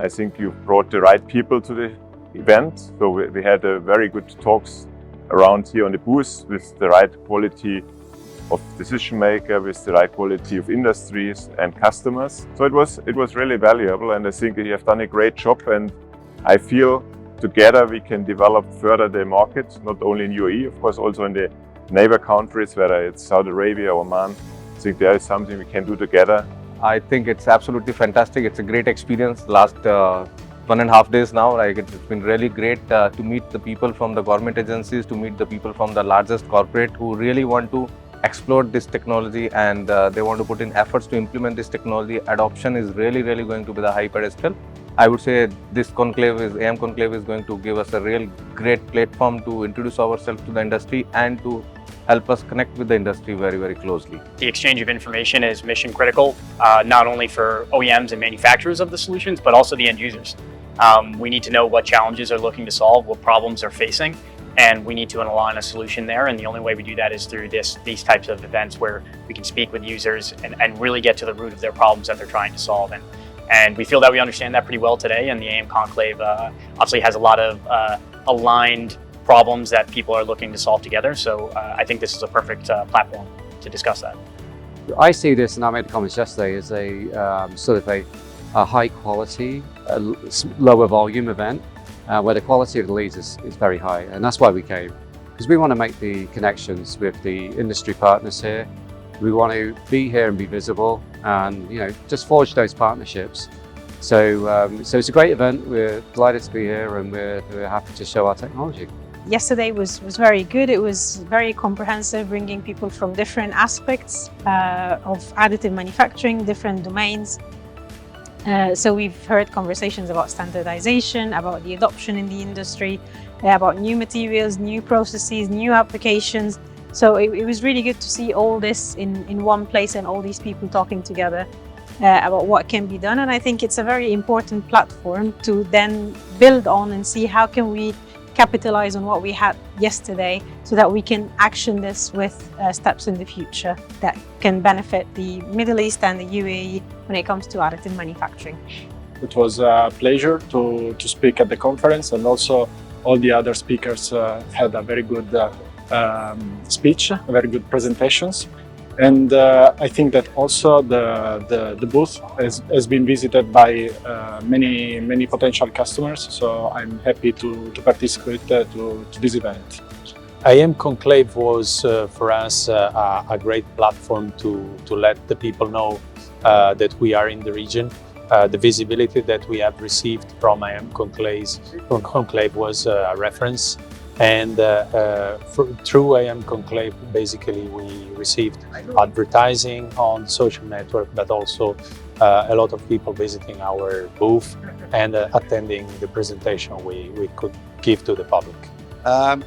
I think you brought the right people to the event. So we had a very good talks around here on the booth with the right quality of decision maker, with the right quality of industries and customers. So it was really valuable, and I think you have done a great job, and I feel together we can develop further the market, not only in UAE, of course, also in the neighbor countries, whether it's Saudi Arabia or Oman. I think there is something we can do together. I think it's absolutely fantastic. It's a great experience. Last 1.5 days now, like it's been really great to meet the people from the government agencies, to meet the people from the largest corporate who really want to explore this technology, and they want to put in efforts to implement this technology. Adoption is really going to be the high pedestal. I would say this AM Conclave is going to give us a real great platform to introduce ourselves to the industry and to help us connect with the industry very closely. The exchange of information is mission critical, not only for OEMs and manufacturers of the solutions, but also the end users. We need to know what challenges they're looking to solve, what problems they're facing, and we need to align a solution there. And the only way we do that is through these types of events where we can speak with users and really get to the root of their problems that they're trying to solve. And we feel that we understand that pretty well today, and the AM Conclave obviously has a lot of aligned problems that people are looking to solve together. So I think this is a perfect platform to discuss that. I see this, and I made comments yesterday, as a sort of a high quality, lower volume event where the quality of the leads is very high. And that's why we came, because we want to make the connections with the industry partners here. We want to be here and be visible, and just forge those partnerships. So it's a great event. We're delighted to be here, and we're happy to show our technology. Yesterday was very good. It was very comprehensive, bringing people from different aspects of additive manufacturing, different domains. So we've heard conversations about standardization, about the adoption in the industry, about new materials, new processes, new applications. So it was really good to see all this in one place, and all these people talking together about what can be done. And I think it's a very important platform to then build on and see how can we capitalize on what we had yesterday, so that we can action this with steps in the future that can benefit the Middle East and the UAE when it comes to additive manufacturing. It was a pleasure to speak at the conference, and also all the other speakers had a very good speech, very good presentations. And I think that also the booth has been visited by many potential customers. So I'm happy to participate to this event. AM Conclave was for us a great platform to let the people know that we are in the region. The visibility that we have received from AM Conclave was a reference. And through AM Conclave, basically we received advertising on social network, but also a lot of people visiting our booth and attending the presentation we could give to the public.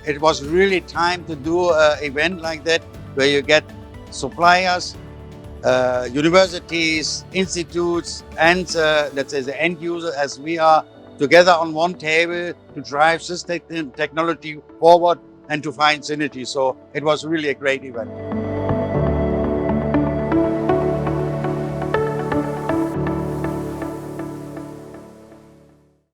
It was really time to do an event like that, where you get suppliers, universities, institutes, and let's say the end user, as we are, together on one table to drive this technology forward and to find synergy. So it was really a great event.